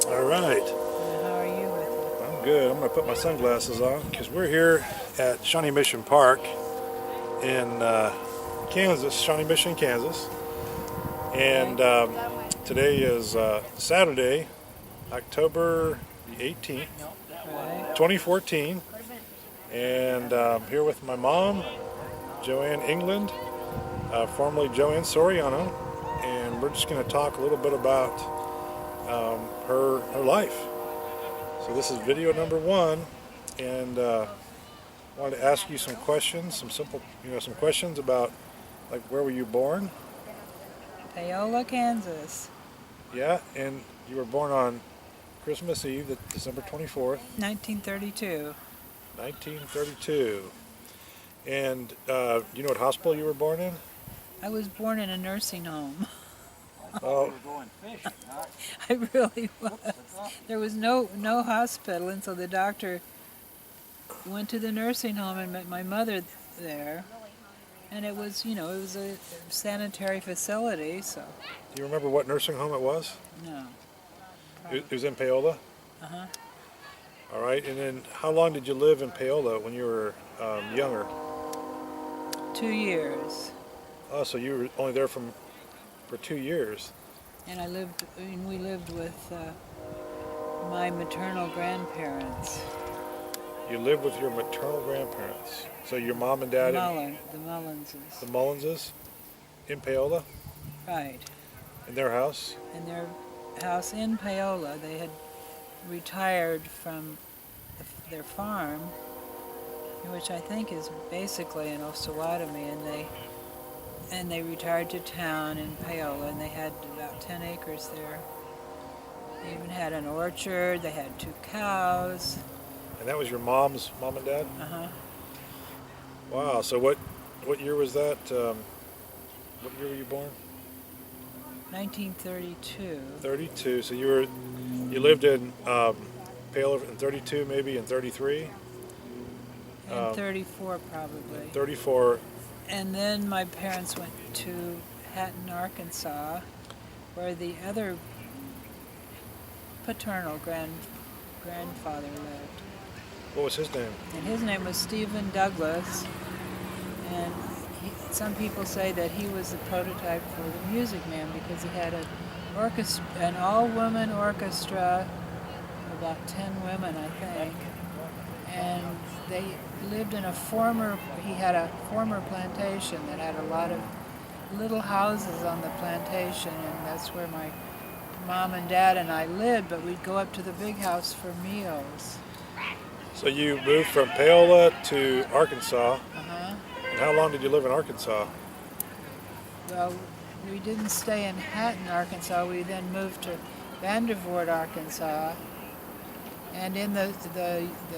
All right. How are you with it? I'm good. I'm going to put my sunglasses on because we're here at Shawnee Mission Park in Kansas, Shawnee Mission, Kansas. And today is Saturday, October the 18th, Right. 2014. And I'm here with my mom, JoAnn Englund, formerly JoAnn Soriano. And we're just going to talk a little bit about her life. So this is video number 1, and I wanted to ask you some questions, some simple, some questions about, like, where were you born? Paola, Kansas. Yeah, and you were born on Christmas Eve, December 24th, 1932. 1932. And you know what hospital you were born in? I was born in a nursing home. Oh, I really was. There was no hospital, and so the doctor went to the nursing home and met my mother there. And it was, it was a sanitary facility, so do you remember what nursing home it was? no. It was in Paola? Uh-huh. All right, and then how long did you live in Paola when you were younger? 2 years. Oh, so you were only there for 2 years. And we lived with my maternal grandparents. You lived with your maternal grandparents. So your mom and dad The Mullenses. the Mullenses in Paola, Right. in their house. In their house in Paola, they had retired from their farm, which I think is basically an Osawatomie, and they retired to town in Paola, and they had about 10 acres there. They even had an orchard. They had 2 cows. And that was your mom's mom and dad? Uh-huh. Wow, so what year was that? What year were you born? 1932. 32. So you lived in Paola in 32, maybe in 33? And 34 probably. 34. And then my parents went to Hatton, Arkansas, where the other paternal grandfather lived. What was his name? And his name was Stephen Douglas. And some people say that he was the prototype for the Music Man because he had an all-woman orchestra, about 10 women, I think. And they lived in he had a former plantation that had a lot of little houses on the plantation, and that's where my mom and dad and I lived, but we'd go up to the big house for meals. So you moved from Paola to Arkansas. Uh-huh. And how long did you live in Arkansas? Well, we didn't stay in Hatton, Arkansas. We then moved to Vandervoort, Arkansas. And in the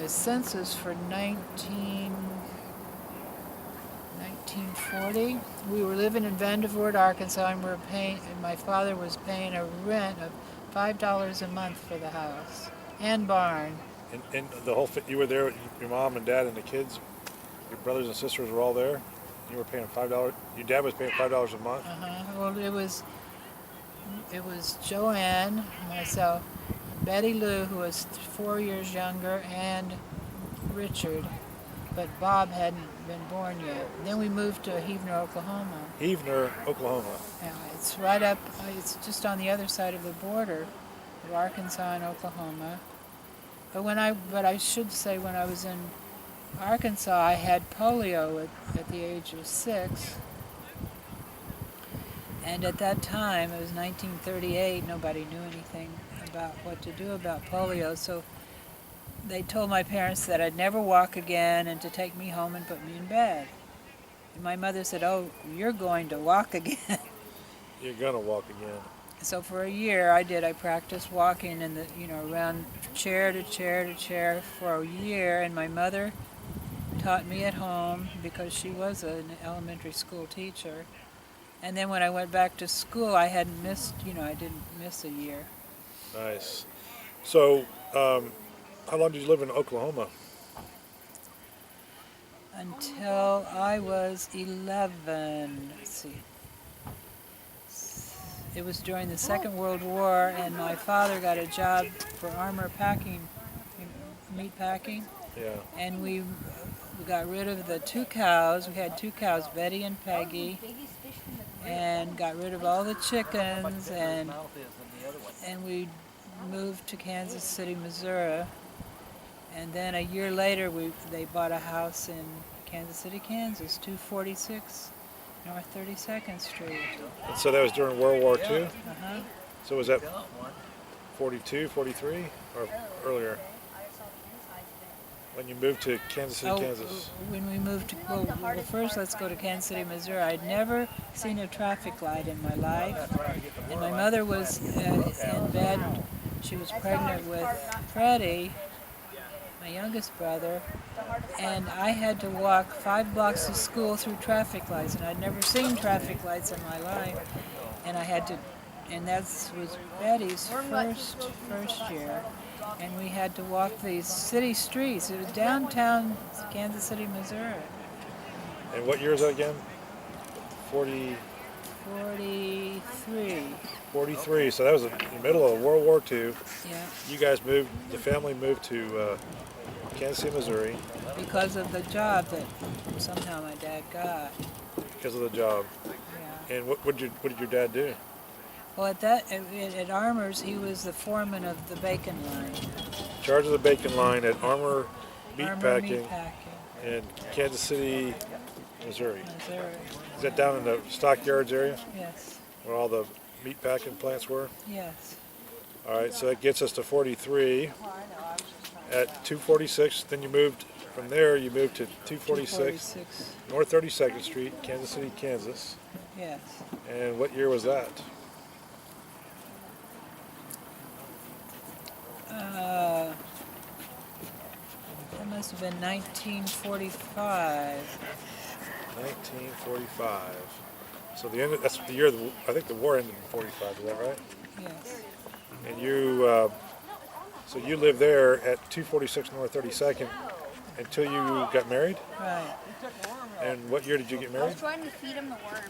census for 1940, we were living in Vandervoort, Arkansas, and my father was paying a rent of $5 a month for the house and barn. And the whole you were there, your mom and dad and the kids, your brothers and sisters were all there? You were paying $5, your dad was paying $5 a month? Uh-huh. Well, it was JoAnn, myself, Betty Lou, who was 4 years younger, and Richard, but Bob hadn't been born yet. Then we moved to Heavener, Oklahoma. Heavener, Oklahoma. Yeah, it's right up, it's just on the other side of the border of Arkansas and Oklahoma. But I should say when I was in Arkansas, I had polio at the age of 6. And at that time, it was 1938, nobody knew anything about what to do about polio, so they told my parents that I'd never walk again and to take me home and put me in bed. And my mother said, "Oh, you're going to walk again." You're gonna walk again. So for a year I practiced walking in around chair to chair to chair for a year, and my mother taught me at home because she was an elementary school teacher. And then when I went back to school, I didn't miss a year. Nice. So, how long did you live in Oklahoma? Until I was 11. Let's see. it was during the Second World War, and my father got a job for armor packing, meat packing, Yeah. and we got rid of the 2 cows. We had 2 cows, Betty and Peggy, and got rid of all the chickens, and we moved to Kansas City, Missouri. And then a year later, they bought a house in Kansas City, Kansas, 246 North 32nd Street. And so that was during World War II? Uh-huh. So was that 42, 43, or earlier? When you moved to Kansas City, Kansas? When we moved to, well, first let's go to Kansas City, Missouri. I'd never seen a traffic light in my life. And my mother was in bed. She was pregnant with Freddie, my youngest brother, and I had to walk 5 blocks to school through traffic lights, and I'd never seen traffic lights in my life. And I had to, and that was Betty's first year. And we had to walk these city streets. It was downtown Kansas City, Missouri. And what year is that again? 43. 43. So that was in the middle of World War II. Yeah. You guys moved, the family moved to Kansas City, Missouri. Because of the job that somehow my dad got. Because of the job. Yeah. And what did your dad do? Well, at Armour's, he was the foreman of the bacon line. In charge of the bacon line at Armour Meat Packing Meatpacking, in Kansas City, Missouri. Missouri. Is that down in the stockyards area Yes. where all the meat packing plants were? Yes. All right, so that gets us to 43. At 246, then you moved from there. You moved to 246 North 32nd Street, Kansas City, Kansas. Yes. And what year was that? That must have been 1945. 1945. So that's the year. I think the war ended in 45. Is that right? Yes. And you, so you lived there at 246 North 32nd until you got married? Right. And what year did you get married? Trying to feed him the worm.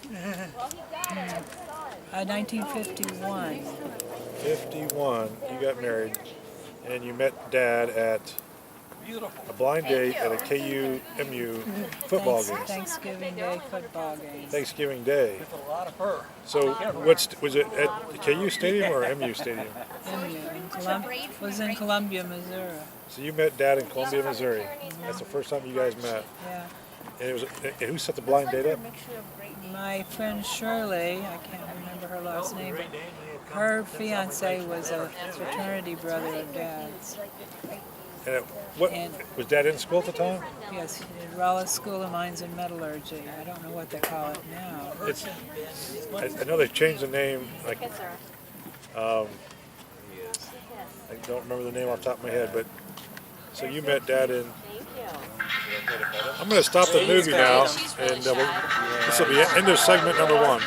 1951. 51, you got married, and you met Dad at a blind date at a KU-MU football game. Thanksgiving Day football game. Thanksgiving Day. So was it at the KU Stadium or MU Stadium? Was in Columbia, Missouri. So you met Dad in Columbia, Missouri. That's the first time you guys met. Yeah. And who set the blind date up? My friend Shirley, I can't remember her last name, but her fiance was a fraternity brother of Dad's. And And- was Dad in school at the time? Yes, he did Rolla School of Mines and Metallurgy. I don't know what they call it now. I know they've changed the name. I don't remember the name off the top of my head, but so you met Dad in. I'm going to stop the movie now, and this will be end of segment number 1.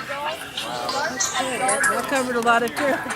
That covered a lot of territory.